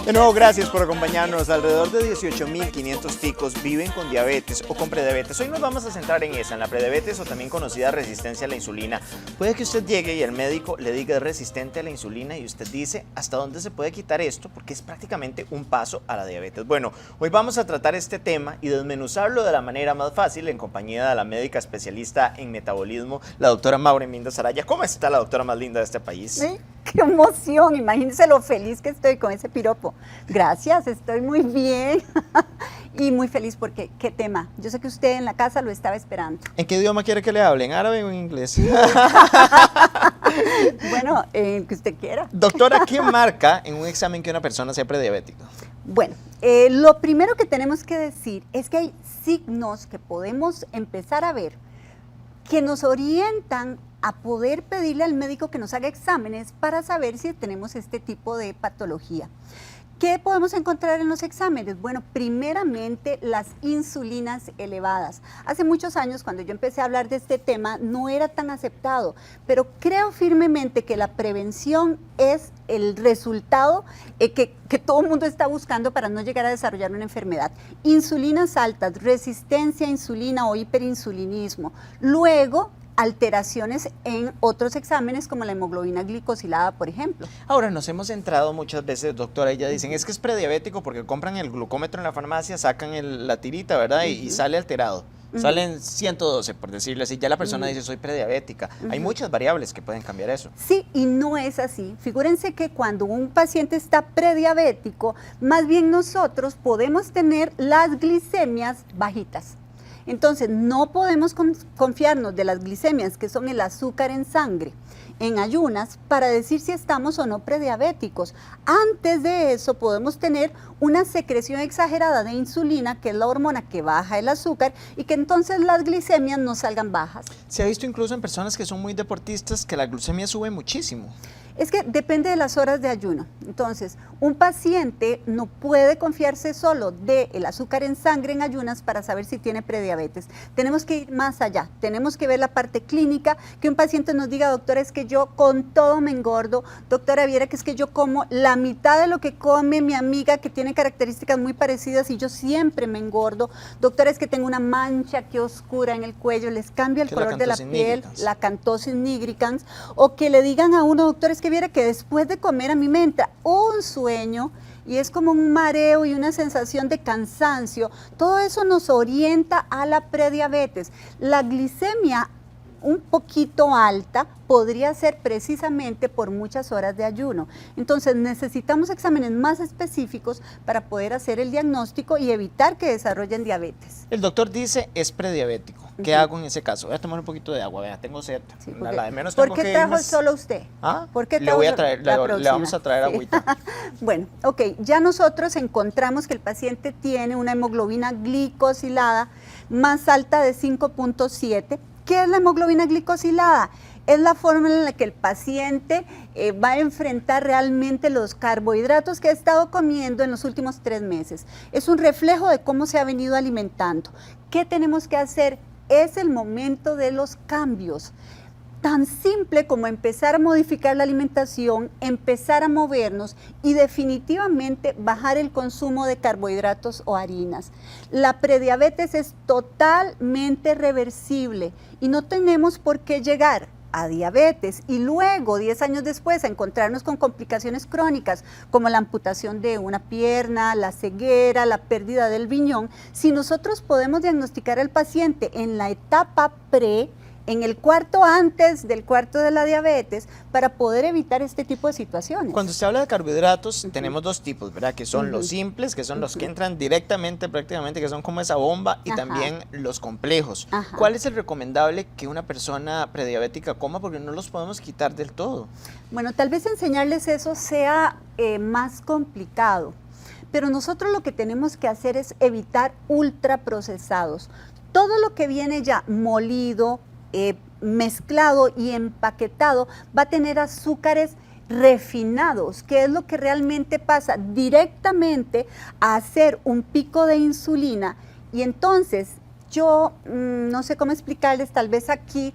De nuevo, gracias por acompañarnos. Alrededor de 18.500 ticos viven con diabetes o con prediabetes. Hoy nos vamos a centrar en esa, en la prediabetes o también conocida resistencia a la insulina. Puede que usted llegue y el médico le diga es resistente a la insulina y usted dice ¿hasta dónde se puede quitar esto? Porque es prácticamente un paso a la diabetes. Bueno, hoy vamos a tratar este tema y desmenuzarlo de la manera más fácil en compañía de la médica especialista en metabolismo, la doctora Maureen Minda Saraya. ¿Cómo está la doctora más linda de este país? Sí, qué emoción, imagínense lo feliz que estoy con ese piropo. Gracias, estoy muy bien y muy feliz porque, ¿qué tema? Yo sé que usted en la casa lo estaba esperando. ¿En qué idioma quiere que le hable? ¿En árabe o en inglés? Bueno, que usted quiera. Doctora, ¿qué marca en un examen que una persona sea prediabética? Bueno, lo primero que tenemos que decir es que hay signos que podemos empezar a ver que nos orientan a poder pedirle al médico que nos haga exámenes para saber si tenemos este tipo de patología. ¿Qué podemos encontrar en los exámenes? Bueno, primeramente las insulinas elevadas. Hace muchos años, cuando yo empecé a hablar de este tema, no era tan aceptado, pero creo firmemente que la prevención es el resultado que todo el mundo está buscando para no llegar a desarrollar una enfermedad. Insulinas altas, resistencia a insulina o hiperinsulinismo. Luego, alteraciones en otros exámenes como la hemoglobina glicosilada, por ejemplo. Ahora, nos hemos centrado muchas veces, doctora, y ya dicen, es que es prediabético porque compran el glucómetro en la farmacia, sacan la tirita, ¿verdad? Y sale alterado. Salen 112, por decirlo así, ya la persona dice, soy prediabética. Hay muchas variables que pueden cambiar eso. Sí, y no es así. Figúrense que cuando un paciente está prediabético, más bien nosotros podemos tener las glicemias bajitas. Entonces, no podemos confiarnos de las glicemias, que son el azúcar en sangre, en ayunas, para decir si estamos o no prediabéticos. Antes de eso, podemos tener una secreción exagerada de insulina, que es la hormona que baja el azúcar, y que entonces las glicemias no salgan bajas. Se ha visto incluso en personas que son muy deportistas que la glucemia sube muchísimo. Es que depende de las horas de ayuno. Entonces, un paciente no puede confiarse solo del azúcar en sangre en ayunas para saber si tiene prediabetes. Tenemos que ir más allá, tenemos que ver la parte clínica, que un paciente nos diga, doctora, es que yo con todo me engordo, doctora, viera que es que yo como la mitad de lo que come mi amiga que tiene características muy parecidas y yo siempre me engordo, doctora, es que tengo una mancha aquí oscura en el cuello, les cambia el color de la piel, la acantosis nigricans, o que le digan a uno, doctora, es que viera que después de comer a mí me entra un sueño y es como un mareo y una sensación de cansancio. Todo eso nos orienta a la prediabetes. La glicemia un poquito alta podría ser precisamente por muchas horas de ayuno. Entonces necesitamos exámenes más específicos para poder hacer el diagnóstico y evitar que desarrollen diabetes. El doctor dice es prediabético. ¿Qué hago en ese caso? Voy a tomar un poquito de agua, vea, tengo sed. Sí, La de menos ¿por tengo qué que trajo irme... solo usted? ¿Ah? ¿Por qué le voy a traer, le vamos a traer sí. agüita. Bueno, ok, ya nosotros encontramos que el paciente tiene una hemoglobina glicosilada más alta de 5.7. ¿Qué es la hemoglobina glicosilada? Es la forma en la que el paciente va a enfrentar realmente los carbohidratos que ha estado comiendo en los últimos 3 meses. Es un reflejo de cómo se ha venido alimentando. ¿Qué tenemos que hacer? Es el momento de los cambios. Tan simple como empezar a modificar la alimentación, empezar a movernos y definitivamente bajar el consumo de carbohidratos o harinas. La prediabetes es totalmente reversible y no tenemos por qué llegar a diabetes y luego 10 años después a encontrarnos con complicaciones crónicas como la amputación de una pierna, la ceguera, la pérdida del riñón. Si nosotros podemos diagnosticar al paciente en la etapa pre, en el cuarto antes del cuarto de la diabetes, para poder evitar este tipo de situaciones. Cuando se habla de carbohidratos, tenemos dos tipos, ¿verdad? Que son los simples, que son los que entran directamente, prácticamente, que son como esa bomba, y también los complejos. ¿Cuál es el recomendable que una persona prediabética coma? Porque no los podemos quitar del todo. Bueno, tal vez enseñarles eso sea más complicado, pero nosotros lo que tenemos que hacer es evitar ultraprocesados. Todo lo que viene ya molido, mezclado y empaquetado va a tener azúcares refinados, que es lo que realmente pasa directamente a hacer un pico de insulina. Y entonces yo no sé cómo explicarles, tal vez aquí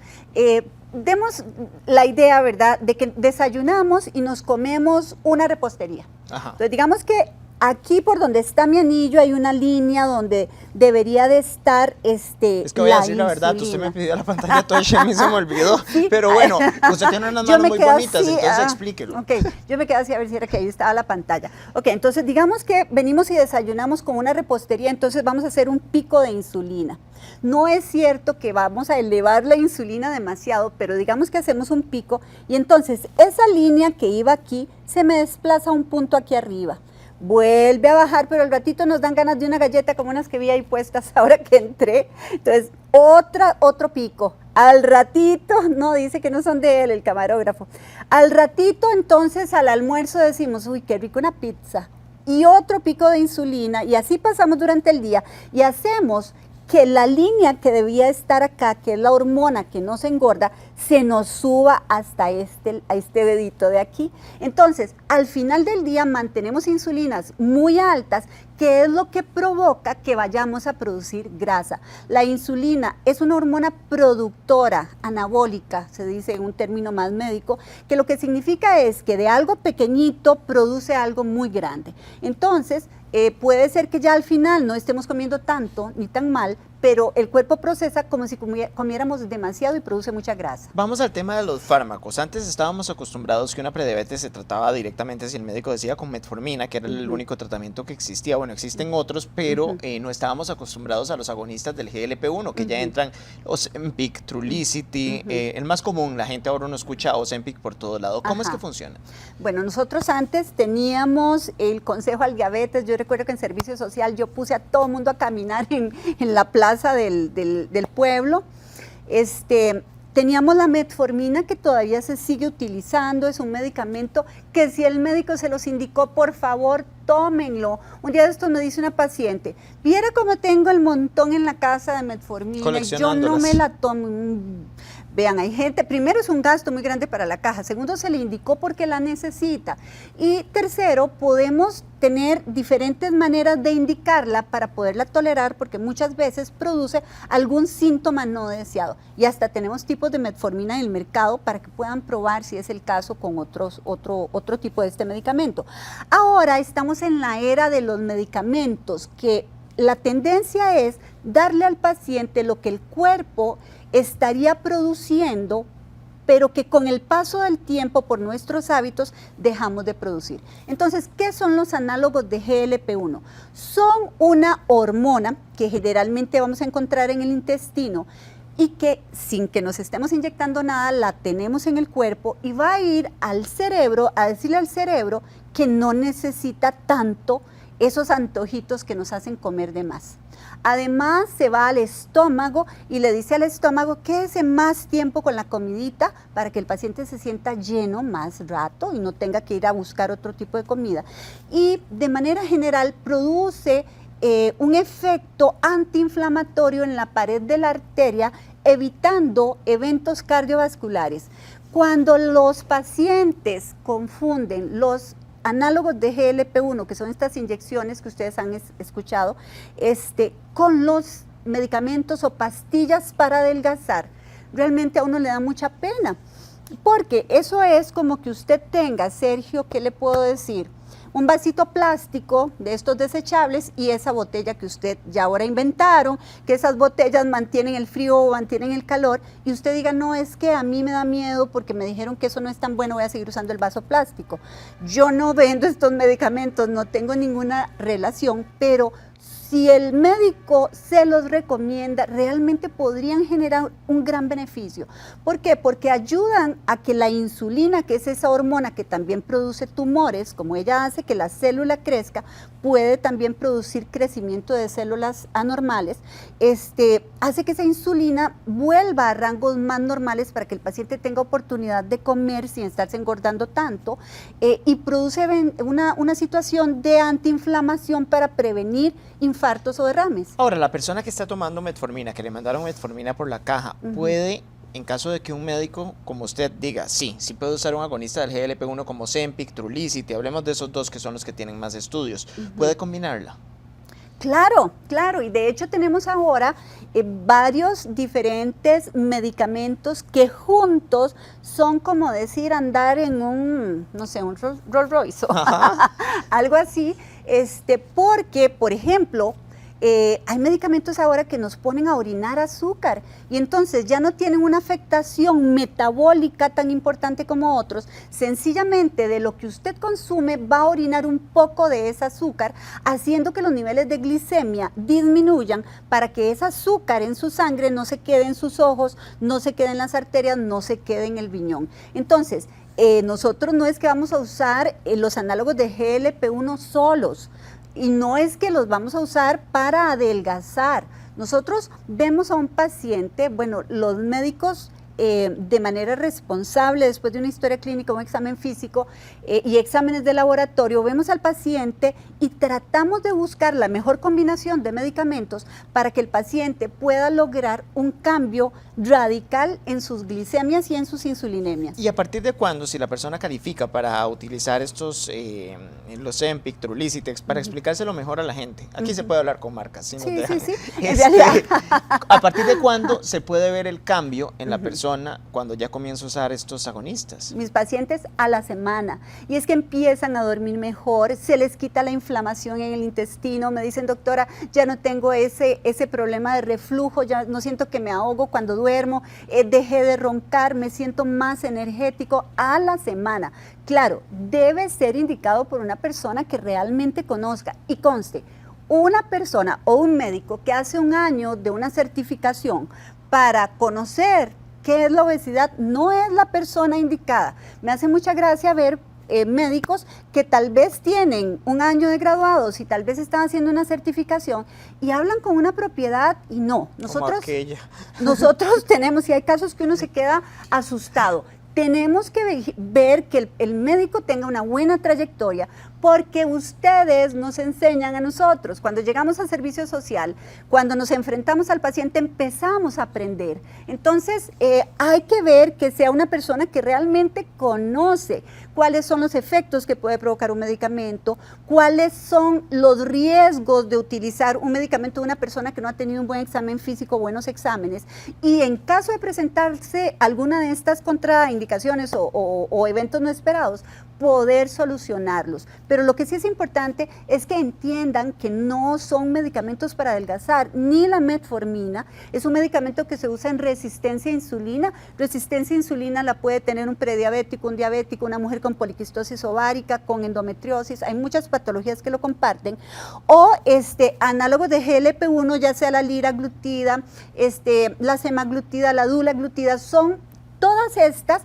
demos la idea, ¿verdad?, de que desayunamos y nos comemos una repostería. Ajá. Entonces, digamos que aquí por donde está mi anillo hay una línea donde debería de estar Es que voy a decir la verdad, usted me pidió la pantalla toda y a mí se me olvidó. Sí. Pero bueno, usted tiene unas manos muy bonitas, así, entonces explíquelo. Ok, yo me quedé así a ver si era que ahí estaba la pantalla. Ok, entonces digamos que venimos y desayunamos con una repostería, entonces vamos a hacer un pico de insulina. No es cierto que vamos a elevar la insulina demasiado, pero digamos que hacemos un pico y entonces esa línea que iba aquí se me desplaza a un punto aquí arriba. Vuelve a bajar, pero al ratito nos dan ganas de una galleta como unas que vi ahí puestas ahora que entré. Entonces, otro pico. Al ratito, no, dice que no son de él, el camarógrafo. Al ratito, entonces, al almuerzo decimos, uy, qué rico una pizza. Y otro pico de insulina, y así pasamos durante el día. Y hacemos que la línea que debía estar acá, que es la hormona que no se engorda, se nos suba hasta a este dedito de aquí. Entonces, al final del día mantenemos insulinas muy altas, que es lo que provoca que vayamos a producir grasa. La insulina es una hormona productora, anabólica, se dice en un término más médico, que lo que significa es que de algo pequeñito produce algo muy grande. Entonces, puede ser que ya al final no estemos comiendo tanto ni tan mal, pero el cuerpo procesa como si comiéramos demasiado y produce mucha grasa. Vamos al tema de los fármacos. Antes estábamos acostumbrados que una prediabetes se trataba directamente, si el médico decía, con metformina, que era el único tratamiento que existía. Bueno, existen otros, pero no estábamos acostumbrados a los agonistas del GLP-1, que ya entran Ozempic, Trulicity, el más común, la gente ahora no escucha Ozempic por todo lado. ¿Cómo es que funciona? Bueno, nosotros antes teníamos el Consejo al Diabetes. Yo recuerdo que en Servicio Social yo puse a todo el mundo a caminar en la plaza del pueblo. Teníamos la metformina, que todavía se sigue utilizando, es un medicamento que si el médico se los indicó, por favor, tómenlo. Un día de estos me dice una paciente, viera cómo tengo el montón en la casa de metformina y yo no me la tomo. Vean, hay gente, primero es un gasto muy grande para la caja, segundo se le indicó porque la necesita y tercero podemos tener diferentes maneras de indicarla para poderla tolerar porque muchas veces produce algún síntoma no deseado y hasta tenemos tipos de metformina en el mercado para que puedan probar si es el caso con otro tipo de este medicamento. Ahora estamos en la era de los medicamentos que la tendencia es darle al paciente lo que el cuerpo estaría produciendo, pero que con el paso del tiempo por nuestros hábitos dejamos de producir. Entonces, ¿qué son los análogos de GLP-1? Son una hormona que generalmente vamos a encontrar en el intestino y que sin que nos estemos inyectando nada, la tenemos en el cuerpo y va a ir al cerebro a decirle al cerebro que no necesita tanto esos antojitos que nos hacen comer de más. Además, se va al estómago y le dice al estómago quédese más tiempo con la comidita para que el paciente se sienta lleno más rato y no tenga que ir a buscar otro tipo de comida. Y de manera general produce un efecto antiinflamatorio en la pared de la arteria, evitando eventos cardiovasculares. Cuando los pacientes confunden los análogos de GLP-1, que son estas inyecciones que ustedes han escuchado, con los medicamentos o pastillas para adelgazar, realmente a uno le da mucha pena, porque eso es como que usted tenga, Sergio, ¿qué le puedo decir? Un vasito plástico de estos desechables y esa botella que usted ya ahora inventaron, que esas botellas mantienen el frío o mantienen el calor, y usted diga, no, es que a mí me da miedo porque me dijeron que eso no es tan bueno, voy a seguir usando el vaso plástico. Yo no vendo estos medicamentos, no tengo ninguna relación, pero si el médico se los recomienda, realmente podrían generar un gran beneficio. ¿Por qué? Porque ayudan a que la insulina, que es esa hormona que también produce tumores, como ella hace que la célula crezca, puede también producir crecimiento de células anormales, hace que esa insulina vuelva a rangos más normales para que el paciente tenga oportunidad de comer sin estarse engordando tanto y produce una situación de antiinflamación para prevenir infartos o derrames. Ahora, la persona que está tomando metformina, que le mandaron metformina por la caja, puede, en caso de que un médico como usted diga, sí puede usar un agonista del GLP-1 como Ozempic, Trulicity, hablemos de esos dos que son los que tienen más estudios, ¿puede combinarla? Claro, claro, y de hecho tenemos ahora varios diferentes medicamentos que juntos son como decir andar en un, no sé, un Rolls Royce o algo así, porque, por ejemplo, hay medicamentos ahora que nos ponen a orinar azúcar y entonces ya no tienen una afectación metabólica tan importante como otros. Sencillamente de lo que usted consume va a orinar un poco de ese azúcar, haciendo que los niveles de glicemia disminuyan para que ese azúcar en su sangre no se quede en sus ojos, no se quede en las arterias, no se quede en el riñón. Entonces, nosotros no es que vamos a usar los análogos de GLP-1 solos, y no es que los vamos a usar para adelgazar. Nosotros vemos a un paciente, bueno, los médicos de manera responsable, después de una historia clínica, un examen físico y exámenes de laboratorio, vemos al paciente y tratamos de buscar la mejor combinación de medicamentos para que el paciente pueda lograr un cambio radical en sus glicemias y en sus insulinemias. ¿Y a partir de cuándo, si la persona califica para utilizar estos, los Ozempic, Trulicity, para explicárselo mejor a la gente? Aquí se puede hablar con marcas. Si sí, nos dejan. sí, sí. En realidad. ¿A partir de cuándo se puede ver el cambio en la persona cuando ya comienza a usar estos agonistas? Mis pacientes a la semana, y es que empiezan a dormir mejor, se les quita la inflamación en el intestino, me dicen, doctora, ya no tengo ese problema de reflujo, ya no siento que me ahogo cuando duermo, dejé de roncar, me siento más energético a la semana. Claro, debe ser indicado por una persona que realmente conozca y conste, una persona o un médico que hace un año de una certificación para conocer qué es la obesidad, no es la persona indicada. Me hace mucha gracia ver médicos que tal vez tienen un año de graduados y tal vez están haciendo una certificación y hablan con una propiedad y no. Nosotros tenemos, y hay casos que uno se queda asustado. Tenemos que ver que el médico tenga una buena trayectoria, porque ustedes nos enseñan a nosotros. Cuando llegamos al servicio social, cuando nos enfrentamos al paciente, empezamos a aprender. Entonces, hay que ver que sea una persona que realmente conoce cuáles son los efectos que puede provocar un medicamento, cuáles son los riesgos de utilizar un medicamento de una persona que no ha tenido un buen examen físico, buenos exámenes, y en caso de presentarse alguna de estas contraindicaciones o eventos no esperados, poder solucionarlos. Pero lo que sí es importante es que entiendan que no son medicamentos para adelgazar, ni la metformina, es un medicamento que se usa en resistencia a insulina. Resistencia a insulina la puede tener un prediabético, un diabético, una mujer con poliquistosis ovárica, con endometriosis, hay muchas patologías que lo comparten, o análogos de GLP-1, ya sea la liraglutida, la semaglutida, la dulaglutida, son todas estas,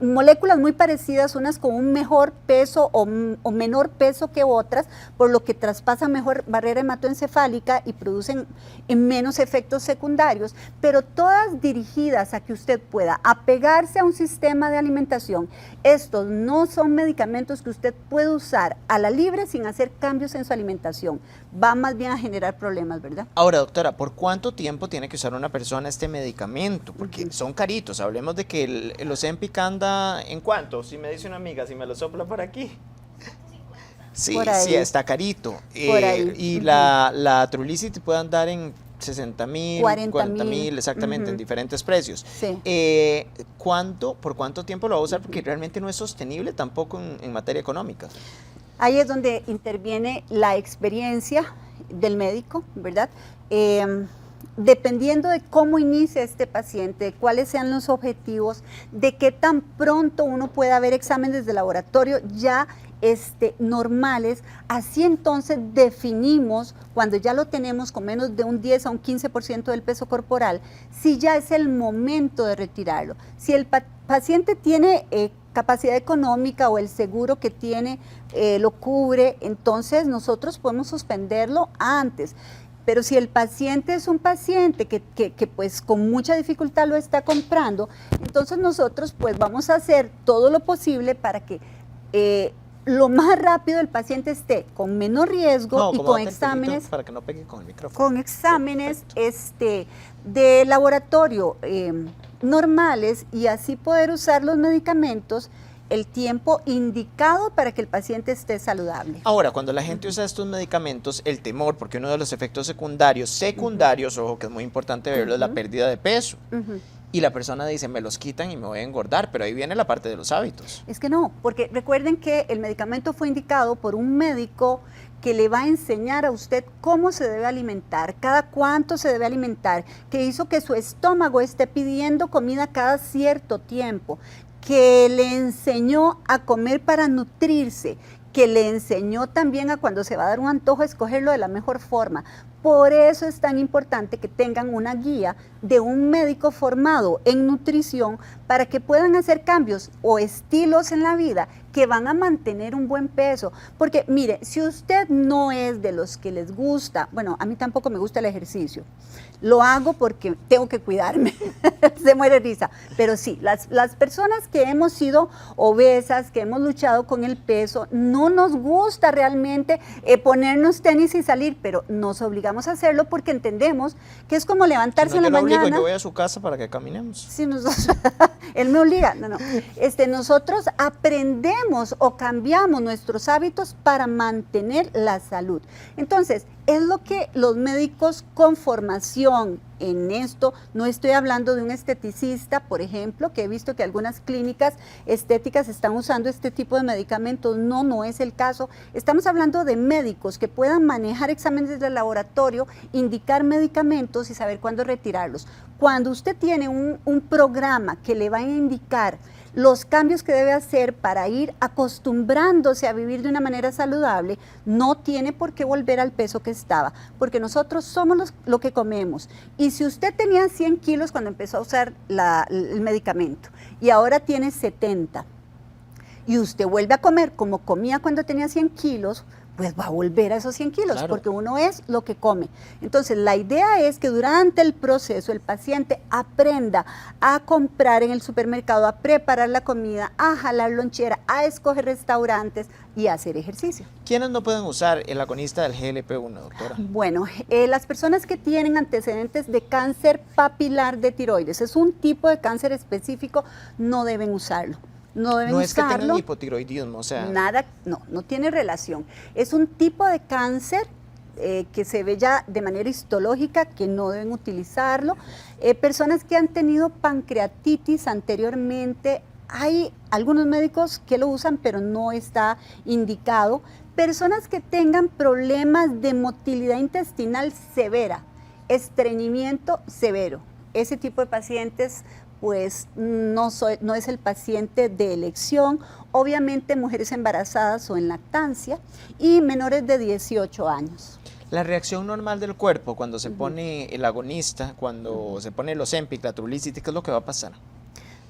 moléculas muy parecidas, unas con un mejor peso o menor peso que otras, por lo que traspasan mejor barrera hematoencefálica y producen menos efectos secundarios, pero todas dirigidas a que usted pueda apegarse a un sistema de alimentación. Estos no son medicamentos que usted puede usar a la libre sin hacer cambios en su alimentación. Va más bien a generar problemas, ¿verdad? Ahora, doctora, ¿por cuánto tiempo tiene que usar una persona este medicamento? Porque son caritos, hablemos de que el Ozempic anda ¿en cuánto? Si me dice una amiga, si me lo sopla por aquí. Sí, sí, está carito. Y la Trulicity puede andar en 60.000, 40.000, exactamente, en diferentes precios. Sí. ¿Por cuánto tiempo lo va a usar? Porque realmente no es sostenible tampoco en materia económica. Ahí es donde interviene la experiencia del médico, ¿verdad? Dependiendo de cómo inicia este paciente, de cuáles sean los objetivos, de qué tan pronto uno pueda ver exámenes de laboratorio ya normales, así entonces definimos, cuando ya lo tenemos con menos de un 10 a un 15% del peso corporal, si ya es el momento de retirarlo. Si el paciente tiene capacidad económica o el seguro que tiene lo cubre, entonces nosotros podemos suspenderlo antes. Pero si el paciente es un paciente que pues con mucha dificultad lo está comprando, entonces nosotros pues vamos a hacer todo lo posible para que lo más rápido el paciente esté con menor riesgo y con exámenes para que no pegue con el micrófono. Con exámenes de laboratorio normales, y así poder usar los medicamentos el tiempo indicado para que el paciente esté saludable. Ahora, cuando la gente usa estos medicamentos, el temor, porque uno de los efectos secundarios, ojo, que es muy importante verlo, es la pérdida de peso. Y la persona dice, me los quitan y me voy a engordar, pero ahí viene la parte de los hábitos. Es que no, porque recuerden que el medicamento fue indicado por un médico que le va a enseñar a usted cómo se debe alimentar, cada cuánto se debe alimentar, que hizo que su estómago esté pidiendo comida cada cierto tiempo, que le enseñó a comer para nutrirse, que le enseñó también a cuando se va a dar un antojo escogerlo de la mejor forma. Por eso es tan importante que tengan una guía de un médico formado en nutrición para que puedan hacer cambios o estilos en la vida que van a mantener un buen peso. Porque mire, si usted no es de los que les gusta, bueno, a mí tampoco me gusta el ejercicio, lo hago porque tengo que cuidarme, se muere risa, pero sí, las personas que hemos sido obesas, que hemos luchado con el peso, no nos gusta realmente ponernos tenis y salir, pero nos obligamos a hacerlo porque entendemos que es como levantarse en la mañana. Yo voy a su casa para que caminemos. Sí, nosotros, él me obliga, nosotros aprendemos o cambiamos nuestros hábitos para mantener la salud. Entonces, es lo que los médicos con formación en esto, no estoy hablando de un esteticista, por ejemplo, que he visto que algunas clínicas estéticas están usando este tipo de medicamentos, no es el caso. Estamos hablando de médicos que puedan manejar exámenes de laboratorio, indicar medicamentos y saber cuándo retirarlos. Cuando usted tiene un programa que le va a indicar los cambios que debe hacer para ir acostumbrándose a vivir de una manera saludable, no tiene por qué volver al peso que estaba, porque nosotros somos lo que comemos. Y si usted tenía 100 kilos cuando empezó a usar el medicamento y ahora tiene 70, y usted vuelve a comer como comía cuando tenía 100 kilos, pues va a volver a esos 100 kilos, claro, porque uno es lo que come. Entonces, la idea es que durante el proceso el paciente aprenda a comprar en el supermercado, a preparar la comida, a jalar lonchera, a escoger restaurantes y a hacer ejercicio. ¿Quiénes no pueden usar el agonista del GLP-1, doctora? Bueno, las personas que tienen antecedentes de cáncer papilar de tiroides, es un tipo de cáncer específico, no deben usarlo. No deben no es usarlo. Que tengan hipotiroidismo, o sea. Nada, no tiene relación. Es un tipo de cáncer que se ve ya de manera histológica, que no deben utilizarlo. Personas que han tenido pancreatitis anteriormente, hay algunos médicos que lo usan, pero no está indicado. Personas que tengan problemas de motilidad intestinal severa, estreñimiento severo, ese tipo de pacientes pues no es el paciente de elección. Obviamente mujeres embarazadas o en lactancia y menores de 18 años. La reacción normal del cuerpo cuando se pone el agonista, cuando se pone el Ozempic, la Trulicity, ¿qué es lo que va a pasar?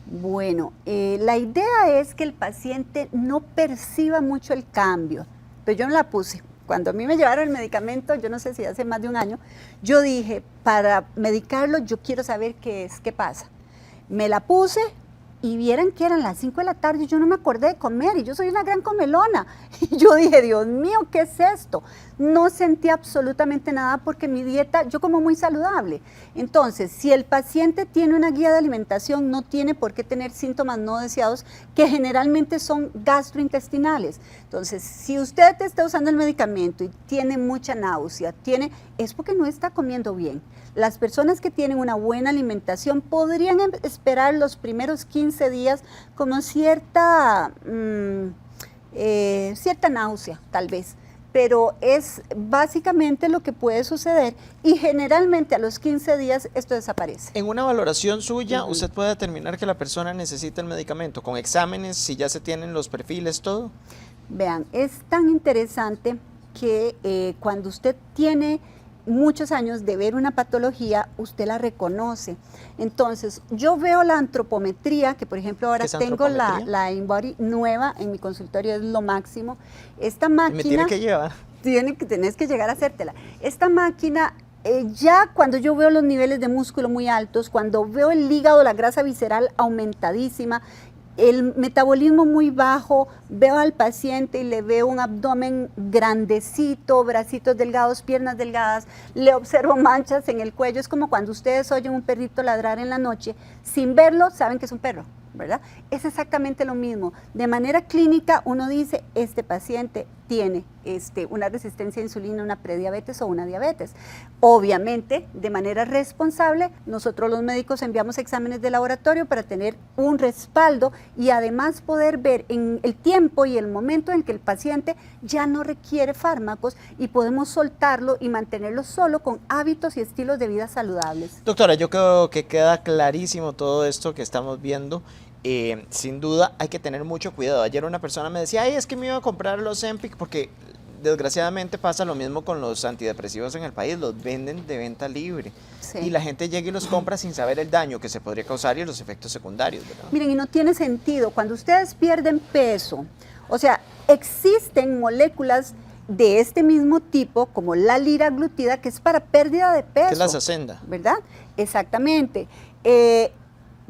Bueno, la idea es que el paciente no perciba mucho el cambio, pero yo no la puse. Cuando a mí me llevaron el medicamento, yo no sé si hace más de un año, yo dije, para medicarlo yo quiero saber qué pasa. Me la puse y vieran que eran las 5 de la tarde y yo no me acordé de comer y yo soy una gran comelona. Y yo dije, Dios mío, ¿qué es esto? No sentí absolutamente nada porque mi dieta, yo como muy saludable. Entonces, si el paciente tiene una guía de alimentación, no tiene por qué tener síntomas no deseados que generalmente son gastrointestinales. Entonces, si usted está usando el medicamento y tiene mucha náusea, es porque no está comiendo bien. Las personas que tienen una buena alimentación podrían esperar los primeros 15 días como cierta náusea, tal vez, pero es básicamente lo que puede suceder y generalmente a los 15 días esto desaparece. En una valoración suya, usted puede determinar que la persona necesita el medicamento, con exámenes, si ya se tienen los perfiles, todo. Vean, es tan interesante que cuando usted tiene muchos años de ver una patología, usted la reconoce. Entonces, yo veo la antropometría, que por ejemplo ahora tengo la InBody nueva en mi consultorio, es lo máximo. Esta máquina... Me tiene que llevar. Tenés que llegar a hacértela. Esta máquina, ya cuando yo veo los niveles de músculo muy altos, cuando veo el hígado, la grasa visceral aumentadísima, el metabolismo muy bajo, veo al paciente y le veo un abdomen grandecito, bracitos delgados, piernas delgadas, le observo manchas en el cuello, es como cuando ustedes oyen un perrito ladrar en la noche, sin verlo saben que es un perro, ¿verdad? Es exactamente lo mismo. De manera clínica uno dice, este paciente tiene una resistencia a insulina, una prediabetes o una diabetes. Obviamente, de manera responsable, nosotros los médicos enviamos exámenes de laboratorio para tener un respaldo y además poder ver en el tiempo y el momento en que el paciente ya no requiere fármacos y podemos soltarlo y mantenerlo solo con hábitos y estilos de vida saludables. Doctora, yo creo que queda clarísimo todo esto que estamos viendo. Sin duda hay que tener mucho cuidado. Ayer una persona me decía, ay, es que me iba a comprar los Ozempic porque desgraciadamente pasa lo mismo con los antidepresivos en el país, los venden de venta libre. Sí. Y la gente llega y los compra sin saber el daño que se podría causar y los efectos secundarios, ¿verdad? Miren, y no tiene sentido. Cuando ustedes pierden peso, o sea, existen moléculas de este mismo tipo, como la liraglutida, que es para pérdida de peso. ¿Qué es la Saxenda? ¿Verdad? Exactamente.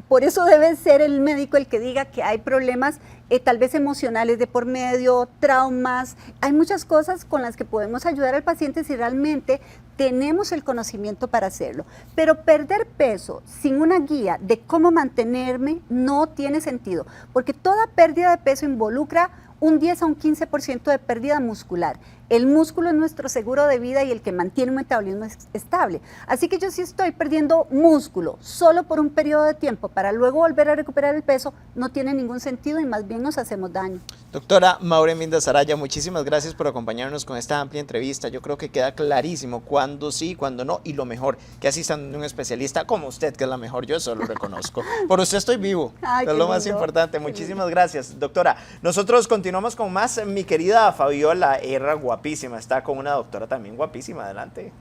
Por eso debe ser el médico el que diga que hay problemas tal vez emocionales de por medio, traumas. Hay muchas cosas con las que podemos ayudar al paciente si realmente tenemos el conocimiento para hacerlo. Pero perder peso sin una guía de cómo mantenerme no tiene sentido, porque toda pérdida de peso involucra un 10 a un 15% de pérdida muscular. El músculo es nuestro seguro de vida y el que mantiene un metabolismo estable. Así que yo si estoy perdiendo músculo solo por un periodo de tiempo para luego volver a recuperar el peso, no tiene ningún sentido y más bien nos hacemos daño. Doctora Maure Minda Saraya, muchísimas gracias por acompañarnos con esta amplia entrevista. Yo creo que queda clarísimo cuándo sí, cuándo no, y lo mejor, que asistan a un especialista como usted, que es la mejor, yo eso lo reconozco. Por usted estoy vivo, ay, es lo más importante. Muchísimas gracias, doctora. Nosotros continuamos con más. Mi querida Fabiola Herra, guapísima, está con una doctora también guapísima. Adelante.